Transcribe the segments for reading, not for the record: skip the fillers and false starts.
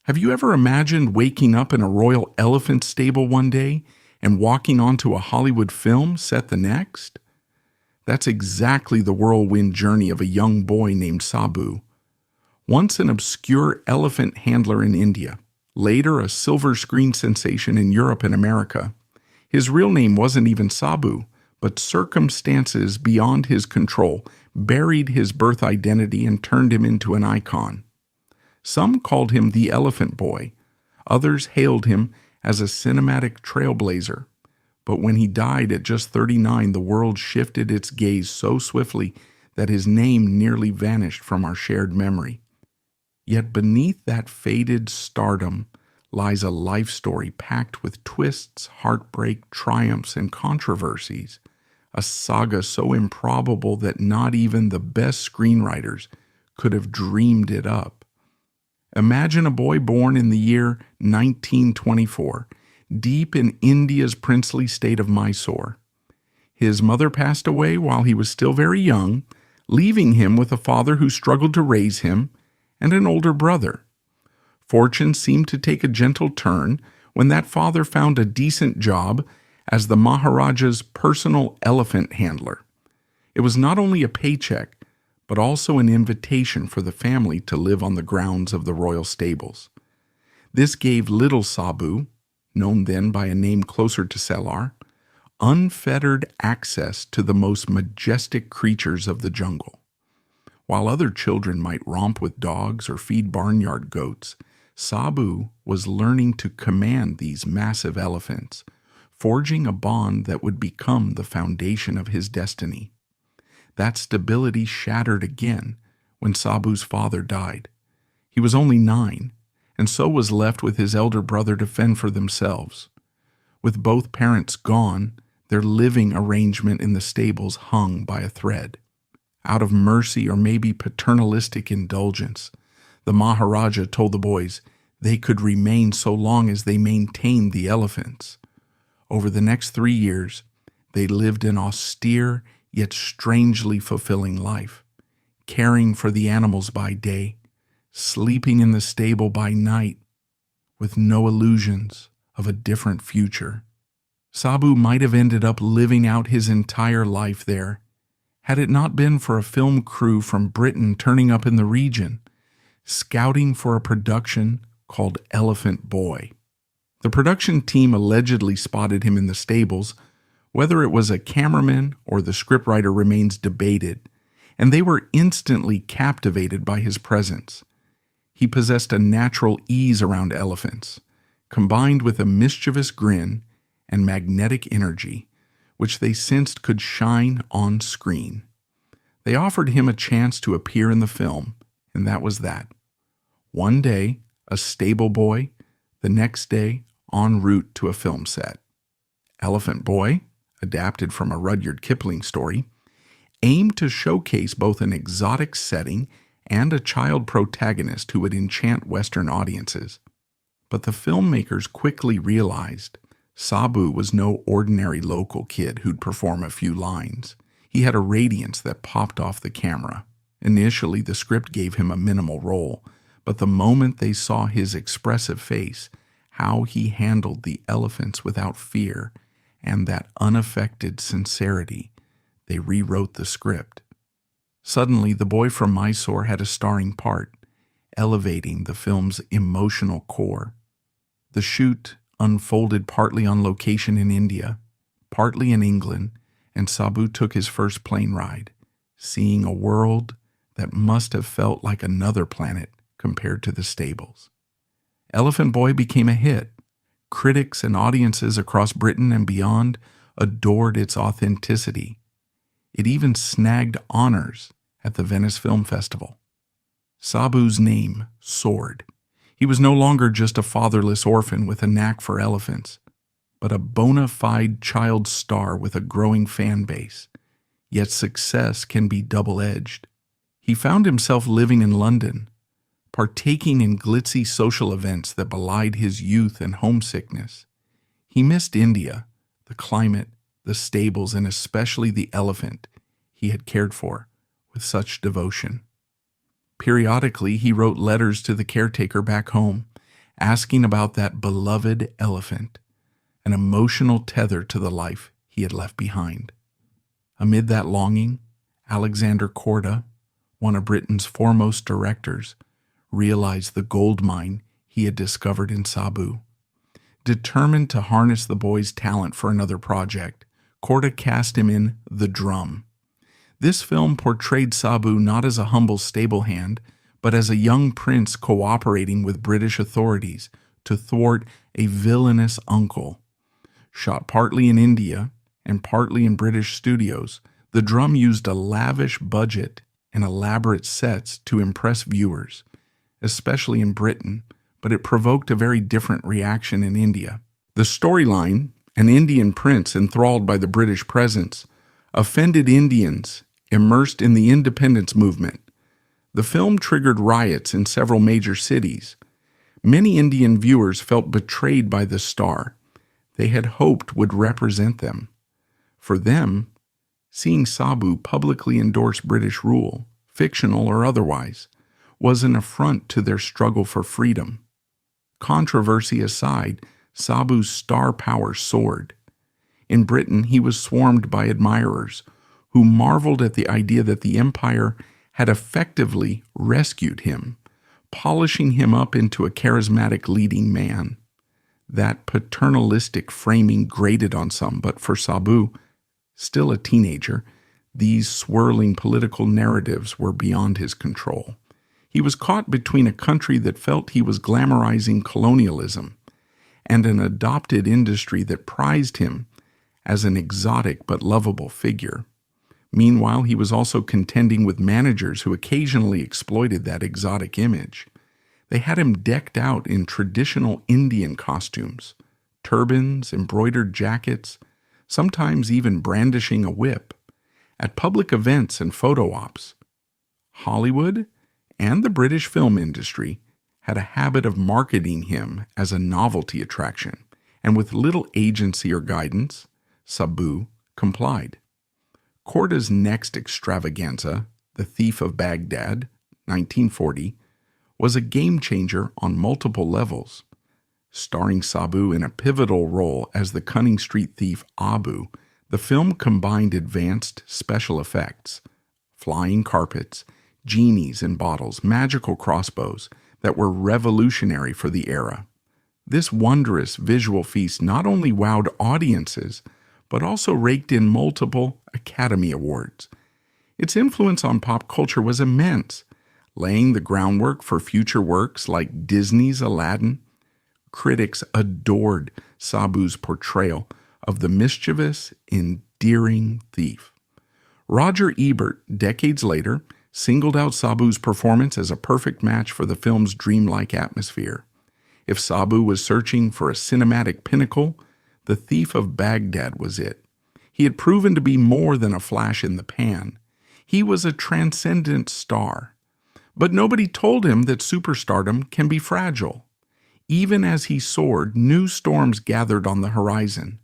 Have you ever imagined waking up in a royal elephant stable one day and walking onto a Hollywood film set the next? That's exactly the whirlwind journey of a young boy named Sabu. Once an obscure elephant handler in India, later a silver screen sensation in Europe and America. His real name wasn't even Sabu, but circumstances beyond his control buried his birth identity and turned him into an icon. Some called him the Elephant Boy. Others hailed him as a cinematic trailblazer. But when he died at just 39, the world shifted its gaze so swiftly that his name nearly vanished from our shared memory. Yet beneath that faded stardom lies a life story packed with twists, heartbreak, triumphs, and controversies. A saga so improbable that not even the best screenwriters could have dreamed it up. Imagine a boy born in the year 1924, deep in India's princely state of Mysore. His mother passed away while he was still very young, leaving him with a father who struggled to raise him and an older brother. Fortune seemed to take a gentle turn when that father found a decent job as the Maharaja's personal elephant handler. It was not only a paycheck, but also an invitation for the family to live on the grounds of the royal stables. This gave little Sabu, known then by a name closer to Selar, unfettered access to the most majestic creatures of the jungle. While other children might romp with dogs or feed barnyard goats, Sabu was learning to command these massive elephants, forging a bond that would become the foundation of his destiny. That stability shattered again when Sabu's father died. He was only 9, and so was left with his elder brother to fend for themselves. With both parents gone, their living arrangement in the stables hung by a thread. Out of mercy or maybe paternalistic indulgence, the Maharaja told the boys they could remain so long as they maintained the elephants. Over the next 3 years, they lived an austere yet strangely fulfilling life, caring for the animals by day, sleeping in the stable by night, with no illusions of a different future. Sabu might have ended up living out his entire life there, had it not been for a film crew from Britain turning up in the region, scouting for a production called Elephant Boy. The production team allegedly spotted him in the stables. Whether it was a cameraman or the scriptwriter remains debated, and they were instantly captivated by his presence. He possessed a natural ease around elephants, combined with a mischievous grin and magnetic energy, which they sensed could shine on screen. They offered him a chance to appear in the film, and that was that. One day, a stable boy, the next day, en route to a film set. Elephant Boy, adapted from a Rudyard Kipling story, aimed to showcase both an exotic setting and a child protagonist who would enchant Western audiences. But the filmmakers quickly realized Sabu was no ordinary local kid who'd perform a few lines. He had a radiance that popped off the camera. Initially, the script gave him a minimal role, but the moment they saw his expressive face, how he handled the elephants without fear, and that unaffected sincerity, they rewrote the script. Suddenly, the boy from Mysore had a starring part, elevating the film's emotional core. The shoot unfolded partly on location in India, partly in England, and Sabu took his first plane ride, seeing a world that must have felt like another planet compared to the stables. Elephant Boy became a hit. Critics and audiences across Britain and beyond adored its authenticity. It even snagged honors at the Venice Film Festival. Sabu's name soared. He was no longer just a fatherless orphan with a knack for elephants, but a bona fide child star with a growing fan base. Yet success can be double-edged. He found himself living in London, partaking in glitzy social events that belied his youth and homesickness. He missed India, the climate, the stables, and especially the elephant he had cared for with such devotion. Periodically, he wrote letters to the caretaker back home, asking about that beloved elephant, an emotional tether to the life he had left behind. Amid that longing, Alexander Korda, one of Britain's foremost directors, realized the gold mine he had discovered in Sabu. Determined to harness the boy's talent for another project, Korda cast him in The Drum. This film portrayed Sabu not as a humble stable hand, but as a young prince cooperating with British authorities to thwart a villainous uncle. Shot partly in India and partly in British studios, The Drum used a lavish budget and elaborate sets to impress viewers, especially in Britain, but it provoked a very different reaction in India. The storyline, an Indian prince enthralled by the British presence, offended Indians immersed in the independence movement. The film triggered riots in several major cities. Many Indian viewers felt betrayed by the star they had hoped would represent them. For them, seeing Sabu publicly endorse British rule, fictional or otherwise, was an affront to their struggle for freedom. Controversy aside, Sabu's star power soared. In Britain, he was swarmed by admirers who marveled at the idea that the empire had effectively rescued him, polishing him up into a charismatic leading man. That paternalistic framing grated on some, but for Sabu, still a teenager, these swirling political narratives were beyond his control. He was caught between a country that felt he was glamorizing colonialism and an adopted industry that prized him as an exotic but lovable figure. Meanwhile, he was also contending with managers who occasionally exploited that exotic image. They had him decked out in traditional Indian costumes, turbans, embroidered jackets, sometimes even brandishing a whip, at public events and photo ops. Hollywood and the British film industry had a habit of marketing him as a novelty attraction, and with little agency or guidance, Sabu complied. Korda's next extravaganza, The Thief of Baghdad, 1940, was a game-changer on multiple levels. Starring Sabu in a pivotal role as the cunning street thief Abu, the film combined advanced special effects, flying carpets, genies in bottles, magical crossbows that were revolutionary for the era. This wondrous visual feast not only wowed audiences, but also raked in multiple Academy Awards. Its influence on pop culture was immense, laying the groundwork for future works like Disney's Aladdin. Critics adored Sabu's portrayal of the mischievous, endearing thief. Roger Ebert, decades later, singled out Sabu's performance as a perfect match for the film's dreamlike atmosphere. If Sabu was searching for a cinematic pinnacle, The Thief of Baghdad was it. He had proven to be more than a flash in the pan. He was a transcendent star. But nobody told him that superstardom can be fragile. Even as he soared, new storms gathered on the horizon.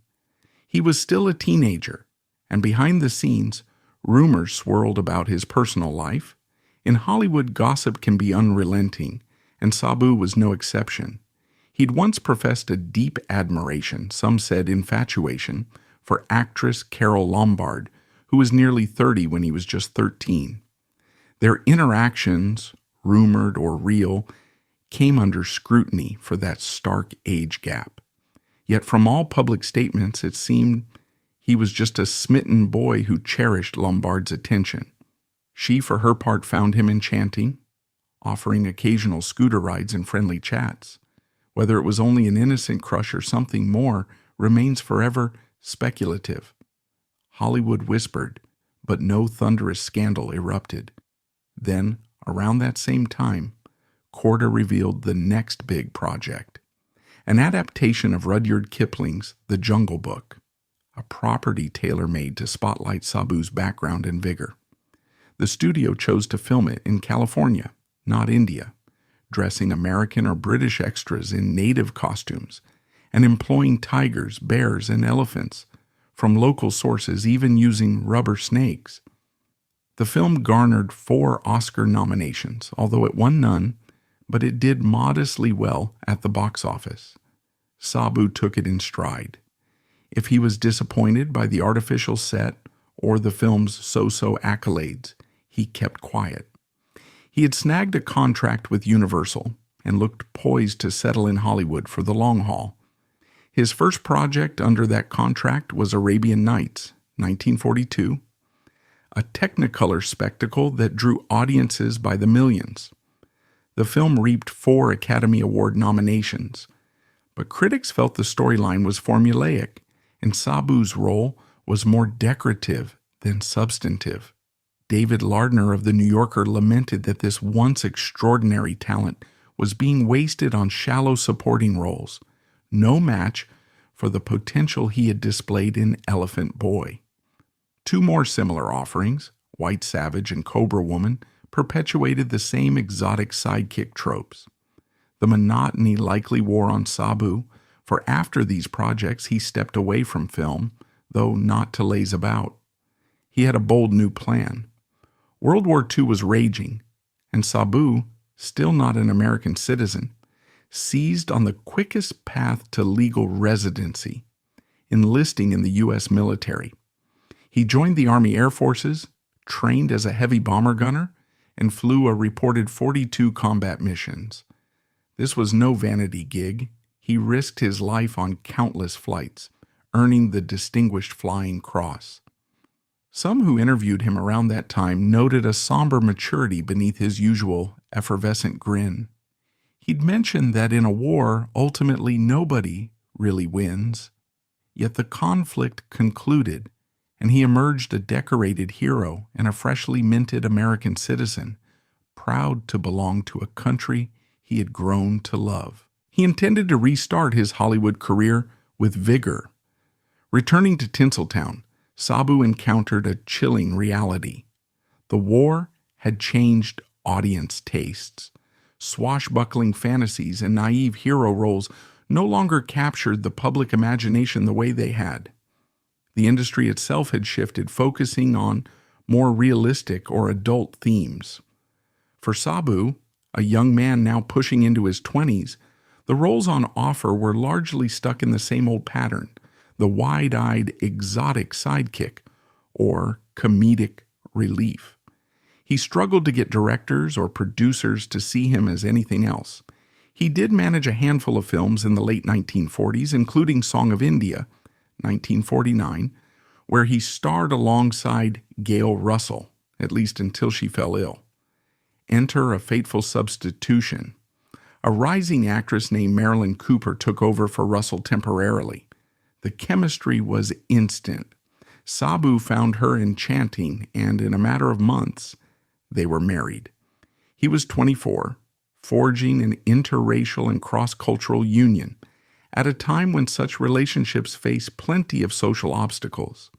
He was still a teenager, and behind the scenes, rumors swirled about his personal life. In Hollywood, gossip can be unrelenting, and Sabu was no exception. He'd once professed a deep admiration, some said infatuation, for actress Carole Lombard, who was nearly 30 when he was just 13. Their interactions, rumored or real, came under scrutiny for that stark age gap. Yet from all public statements, it seemed he was just a smitten boy who cherished Lombard's attention. She, for her part, found him enchanting, offering occasional scooter rides and friendly chats. Whether it was only an innocent crush or something more remains forever speculative. Hollywood whispered, but no thunderous scandal erupted. Then, around that same time, Korda revealed the next big project, an adaptation of Rudyard Kipling's The Jungle Book, a property tailor-made to spotlight Sabu's background and vigor. The studio chose to film it in California, not India, dressing American or British extras in native costumes and employing tigers, bears, and elephants from local sources, even using rubber snakes. The film garnered 4 Oscar nominations, although it won none, but it did modestly well at the box office. Sabu took it in stride. If he was disappointed by the artificial set or the film's so-so accolades, he kept quiet. He had snagged a contract with Universal and looked poised to settle in Hollywood for the long haul. His first project under that contract was Arabian Nights, 1942, a Technicolor spectacle that drew audiences by the millions. The film reaped 4 Academy Award nominations, but critics felt the storyline was formulaic, and Sabu's role was more decorative than substantive. David Lardner of The New Yorker lamented that this once extraordinary talent was being wasted on shallow supporting roles, no match for the potential he had displayed in Elephant Boy. 2 more similar offerings, White Savage and Cobra Woman, perpetuated the same exotic sidekick tropes. The monotony likely wore on Sabu, for after these projects he stepped away from film, though not to laze about. He had a bold new plan. World War II was raging, and Sabu, still not an American citizen, seized on the quickest path to legal residency, enlisting in the U.S. military. He joined the Army Air Forces, trained as a heavy bomber gunner, and flew a reported 42 combat missions. This was no vanity gig. He risked his life on countless flights, earning the Distinguished Flying Cross. Some who interviewed him around that time noted a somber maturity beneath his usual effervescent grin. He'd mentioned that in a war, ultimately nobody really wins. Yet the conflict concluded, and he emerged a decorated hero and a freshly minted American citizen, proud to belong to a country he had grown to love. He intended to restart his Hollywood career with vigor. Returning to Tinseltown, Sabu encountered a chilling reality. The war had changed audience tastes. Swashbuckling fantasies and naive hero roles no longer captured the public imagination the way they had. The industry itself had shifted, focusing on more realistic or adult themes. For Sabu, a young man now pushing into his 20s, the roles on offer were largely stuck in the same old pattern, the wide-eyed exotic sidekick, or comedic relief. He struggled to get directors or producers to see him as anything else. He did manage a handful of films in the late 1940s, including Song of India, 1949, where he starred alongside Gail Russell, at least until she fell ill. Enter A Fateful Substitution. A rising actress named Marilyn Cooper took over for Russell temporarily. The chemistry was instant. Sabu found her enchanting, and in a matter of months, they were married. He was 24, forging an interracial and cross-cultural union at a time when such relationships face plenty of social obstacles.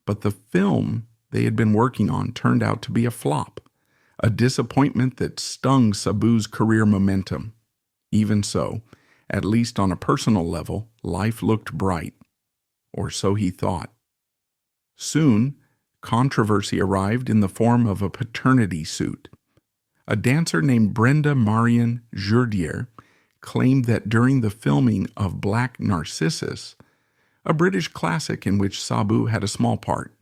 But the film they had been working on turned out to be a flop, a disappointment that stung Sabu's career momentum. Even so, at least on a personal level, life looked bright. Or so he thought. Soon, controversy arrived in the form of a paternity suit. A dancer named Brenda Marion Jourdier claimed that during the filming of Black Narcissus, a British classic in which Sabu had a small part,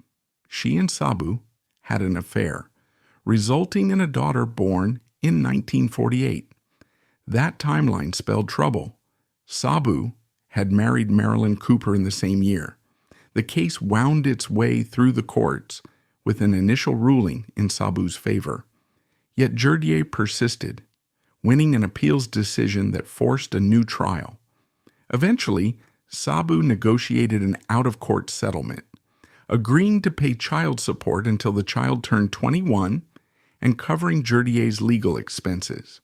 she and Sabu had an affair, resulting in a daughter born in 1948. That timeline spelled trouble. Sabu had married Marilyn Cooper in the same year. The case wound its way through the courts with an initial ruling in Sabu's favor. Yet Jourdier persisted, winning an appeals decision that forced a new trial. Eventually, Sabu negotiated an out-of-court settlement, agreeing to pay child support until the child turned 21 and covering Jourdier's legal expenses.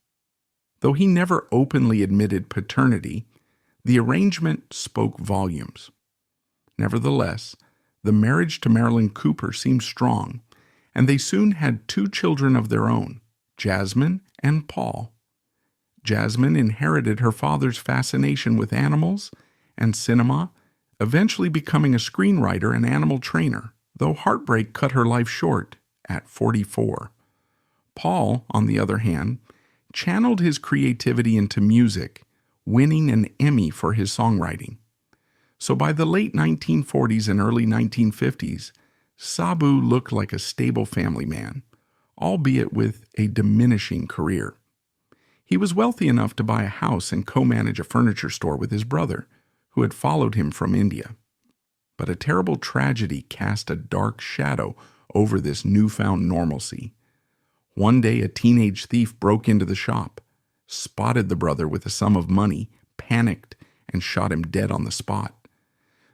Though he never openly admitted paternity, the arrangement spoke volumes. Nevertheless, the marriage to Marilyn Cooper seemed strong, and they soon had 2 children of their own, Jasmine and Paul. Jasmine inherited her father's fascination with animals and cinema, eventually becoming a screenwriter and animal trainer, though heartbreak cut her life short at 44. Paul, on the other hand, channeled his creativity into music, winning an Emmy for his songwriting. So by the late 1940s and early 1950s, Sabu looked like a stable family man, albeit with a diminishing career. He was wealthy enough to buy a house and co-manage a furniture store with his brother, who had followed him from India. But a terrible tragedy cast a dark shadow over this newfound normalcy. One day a teenage thief broke into the shop, spotted the brother with a sum of money, panicked, and shot him dead on the spot.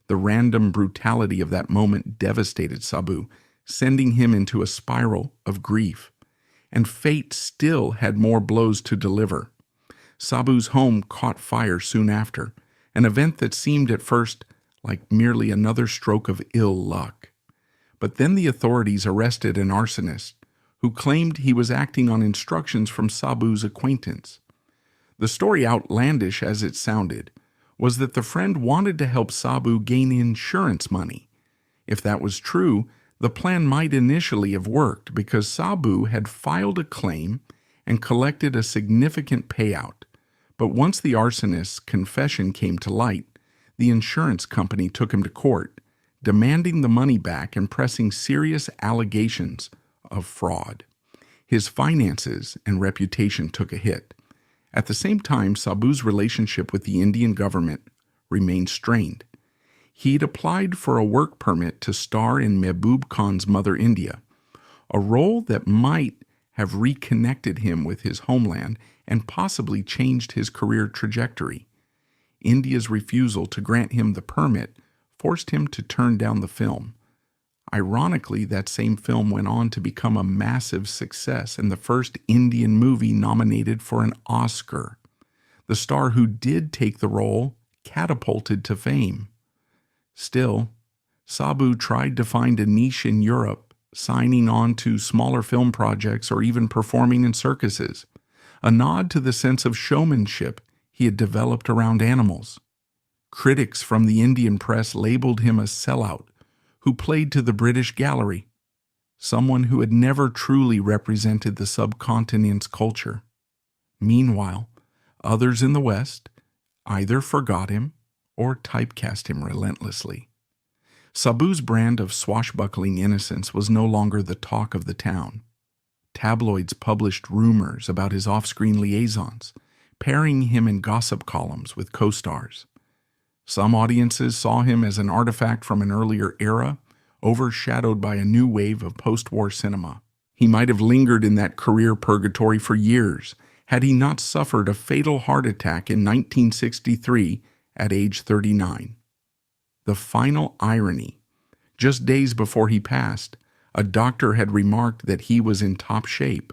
The random brutality of that moment devastated Sabu, sending him into a spiral of grief. And fate still had more blows to deliver. Sabu's home caught fire soon after, an event that seemed at first like merely another stroke of ill luck. But then the authorities arrested an arsonist who claimed he was acting on instructions from Sabu's acquaintance. The story, outlandish as it sounded, was that the friend wanted to help Sabu gain insurance money. If that was true, the plan might initially have worked because Sabu had filed a claim and collected a significant payout. But once the arsonist's confession came to light, the insurance company took him to court, demanding the money back and pressing serious allegations of fraud. His finances and reputation took a hit. At the same time, Sabu's relationship with the Indian government remained strained. He'd applied for a work permit to star in Mehboob Khan's Mother India, a role that might have reconnected him with his homeland and possibly changed his career trajectory. India's refusal to grant him the permit forced him to turn down the film. Ironically, that same film went on to become a massive success and the first Indian movie nominated for an Oscar. The star who did take the role catapulted to fame. Still, Sabu tried to find a niche in Europe, signing on to smaller film projects or even performing in circuses, a nod to the sense of showmanship he had developed around animals. Critics from the Indian press labeled him a sellout who played to the British gallery, someone who had never truly represented the subcontinent's culture. Meanwhile, others in the West either forgot him or typecast him relentlessly. Sabu's brand of swashbuckling innocence was no longer the talk of the town. Tabloids published rumors about his off-screen liaisons, pairing him in gossip columns with co-stars. Some audiences saw him as an artifact from an earlier era, overshadowed by a new wave of post-war cinema. He might have lingered in that career purgatory for years had he not suffered a fatal heart attack in 1963 at age 39. The final irony: just days before he passed, a doctor had remarked that he was in top shape.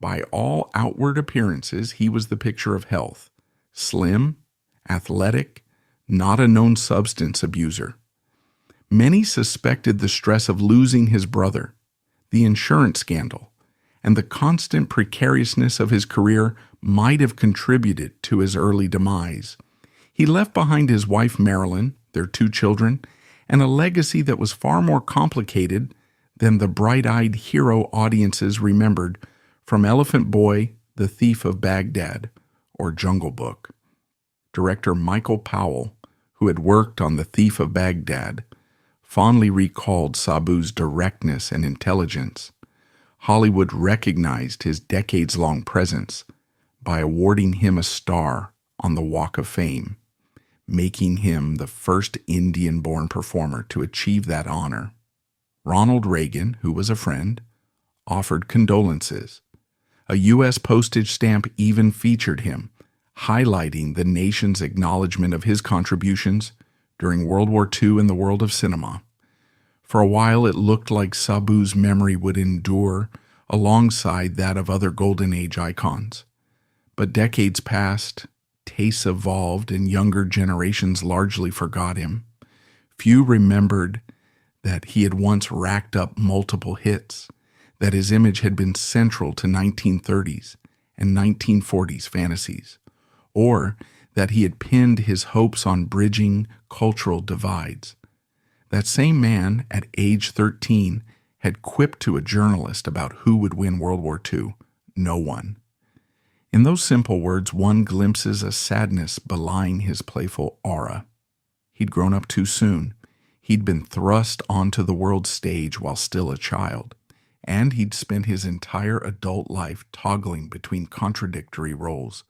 By all outward appearances, he was the picture of health: slim, athletic, not a known substance abuser. Many suspected the stress of losing his brother, the insurance scandal, and the constant precariousness of his career might have contributed to his early demise. He left behind his wife Marilyn, their 2 children, and a legacy that was far more complicated than the bright-eyed hero audiences remembered from Elephant Boy, The Thief of Baghdad, or Jungle Book. Director Michael Powell, who had worked on The Thief of Baghdad, fondly recalled Sabu's directness and intelligence. Hollywood recognized his decades-long presence by awarding him a star on the Walk of Fame, making him the first Indian-born performer to achieve that honor. Ronald Reagan, who was a friend, offered condolences. A U.S. postage stamp even featured him, highlighting the nation's acknowledgement of his contributions during World War II in the world of cinema. For a while, it looked like Sabu's memory would endure alongside that of other Golden Age icons. But decades passed, tastes evolved, and younger generations largely forgot him. Few remembered that he had once racked up multiple hits, that his image had been central to 1930s and 1940s fantasies, or that he had pinned his hopes on bridging cultural divides. That same man, at age 13, had quipped to a journalist about who would win World War II: no one. In those simple words, one glimpses a sadness belying his playful aura. He'd grown up too soon. He'd been thrust onto the world stage while still a child, and he'd spent his entire adult life toggling between contradictory roles: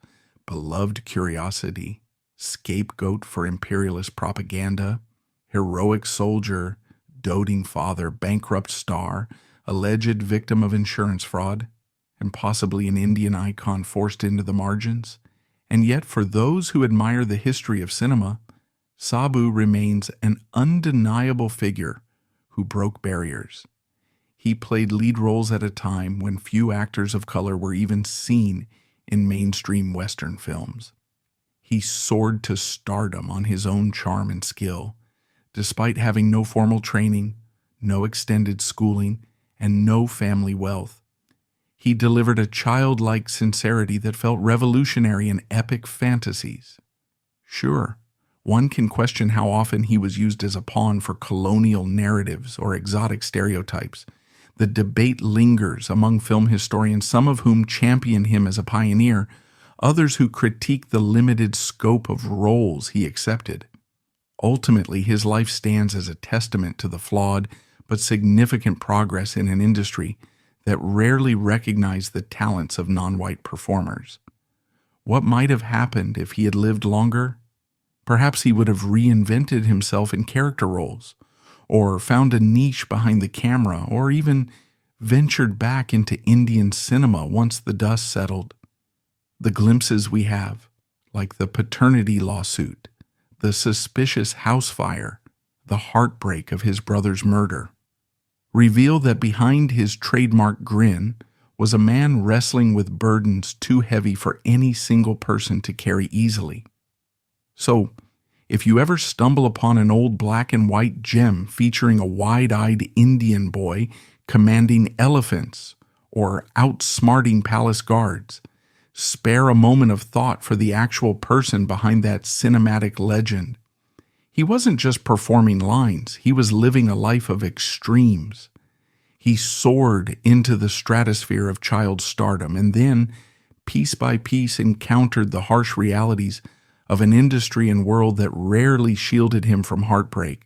beloved curiosity, scapegoat for imperialist propaganda, heroic soldier, doting father, bankrupt star, alleged victim of insurance fraud, and possibly an Indian icon forced into the margins. And yet, for those who admire the history of cinema, Sabu remains an undeniable figure who broke barriers. He played lead roles at a time when few actors of color were even seen in mainstream Western films. He soared to stardom on his own charm and skill, despite having no formal training, no extended schooling, and no family wealth. He delivered a childlike sincerity that felt revolutionary in epic fantasies. Sure, one can question how often he was used as a pawn for colonial narratives or exotic stereotypes. The debate lingers among film historians, some of whom champion him as a pioneer, others who critique the limited scope of roles he accepted. Ultimately, his life stands as a testament to the flawed but significant progress in an industry that rarely recognized the talents of non-white performers. What might have happened if he had lived longer? Perhaps he would have reinvented himself in character roles, or found a niche behind the camera, or even ventured back into Indian cinema once the dust settled. The glimpses we have, like the paternity lawsuit, the suspicious house fire, the heartbreak of his brother's murder, reveal that behind his trademark grin was a man wrestling with burdens too heavy for any single person to carry easily. So, if you ever stumble upon an old black and white gem featuring a wide-eyed Indian boy commanding elephants or outsmarting palace guards, spare a moment of thought for the actual person behind that cinematic legend. He wasn't just performing lines, he was living a life of extremes. He soared into the stratosphere of child stardom and then, piece by piece, encountered the harsh realities of an industry and world that rarely shielded him from heartbreak.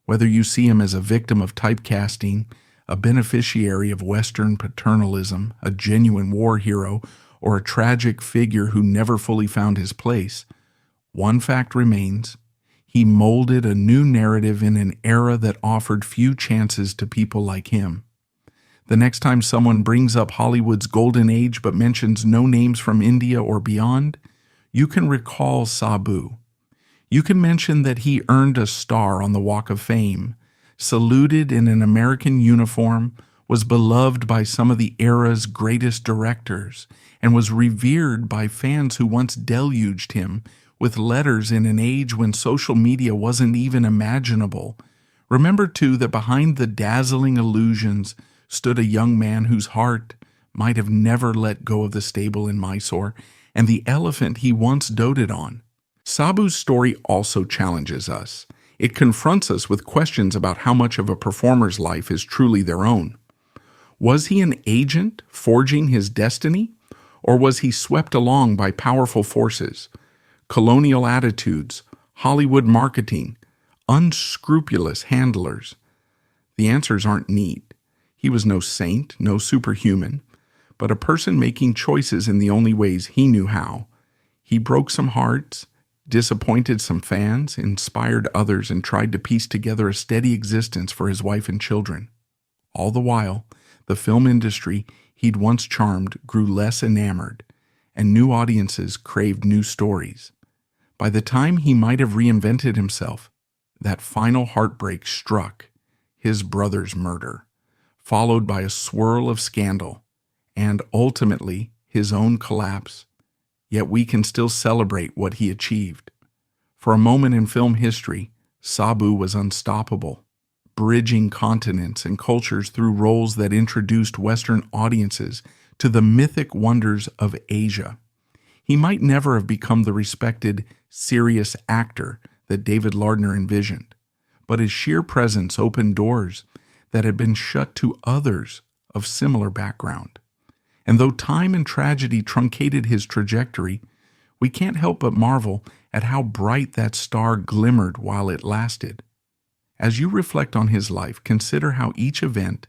Whether you see him as a victim of typecasting, a beneficiary of Western paternalism, a genuine war hero, or a tragic figure who never fully found his place, one fact remains: he molded a new narrative in an era that offered few chances to people like him. The next time someone brings up Hollywood's golden age but mentions no names from India or beyond, you can recall Sabu. You can mention that he earned a star on the Walk of Fame, saluted in an American uniform, was beloved by some of the era's greatest directors, and was revered by fans who once deluged him with letters in an age when social media wasn't even imaginable. Remember, too, that behind the dazzling illusions stood a young man whose heart might have never let go of the stable in Mysore and the elephant he once doted on. Sabu's story also challenges us. It confronts us with questions about how much of a performer's life is truly their own. Was he an agent forging his destiny, or was he swept along by powerful forces, colonial attitudes, Hollywood marketing, unscrupulous handlers? The answers aren't neat. He was no saint, no superhuman, but a person making choices in the only ways he knew how. He broke some hearts, disappointed some fans, inspired others, and tried to piece together a steady existence for his wife and children. All the while, the film industry he'd once charmed grew less enamored, and new audiences craved new stories. By the time he might have reinvented himself, that final heartbreak struck: his brother's murder, followed by a swirl of scandal, and ultimately his own collapse. Yet we can still celebrate what he achieved. For a moment in film history, Sabu was unstoppable, bridging continents and cultures through roles that introduced Western audiences to the mythic wonders of Asia. He might never have become the respected, serious actor that David Lardner envisioned, but his sheer presence opened doors that had been shut to others of similar background. And though time and tragedy truncated his trajectory, we can't help but marvel at how bright that star glimmered while it lasted. As you reflect on his life, consider how each event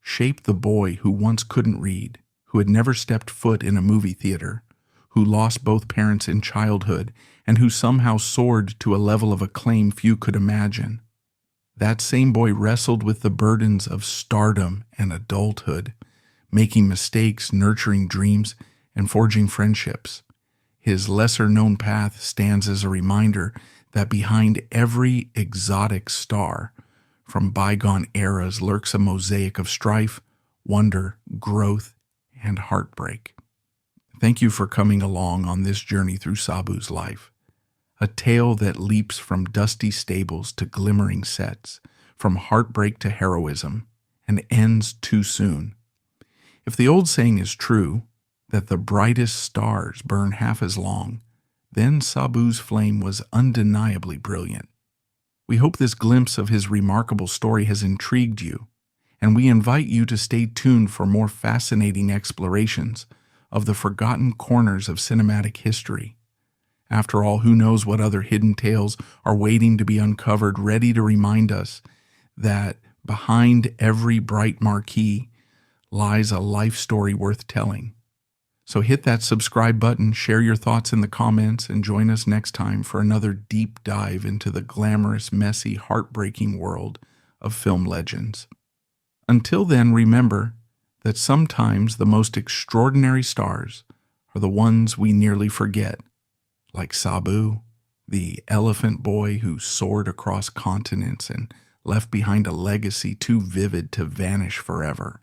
shaped the boy who once couldn't read, who had never stepped foot in a movie theater, who lost both parents in childhood, and who somehow soared to a level of acclaim few could imagine. That same boy wrestled with the burdens of stardom and adulthood, making mistakes, nurturing dreams, and forging friendships. His lesser-known path stands as a reminder that behind every exotic star from bygone eras lurks a mosaic of strife, wonder, growth, and heartbreak. Thank you for coming along on this journey through Sabu's life. A tale that leaps from dusty stables to glimmering sets, from heartbreak to heroism, and ends too soon. If the old saying is true, that the brightest stars burn half as long, then Sabu's flame was undeniably brilliant. We hope this glimpse of his remarkable story has intrigued you, and we invite you to stay tuned for more fascinating explorations of the forgotten corners of cinematic history. After all, who knows what other hidden tales are waiting to be uncovered, ready to remind us that behind every bright marquee lies a life story worth telling. So hit that subscribe button, share your thoughts in the comments, and join us next time for another deep dive into the glamorous, messy, heartbreaking world of film legends. Until then, remember that sometimes the most extraordinary stars are the ones we nearly forget, like Sabu, the elephant boy who soared across continents and left behind a legacy too vivid to vanish forever.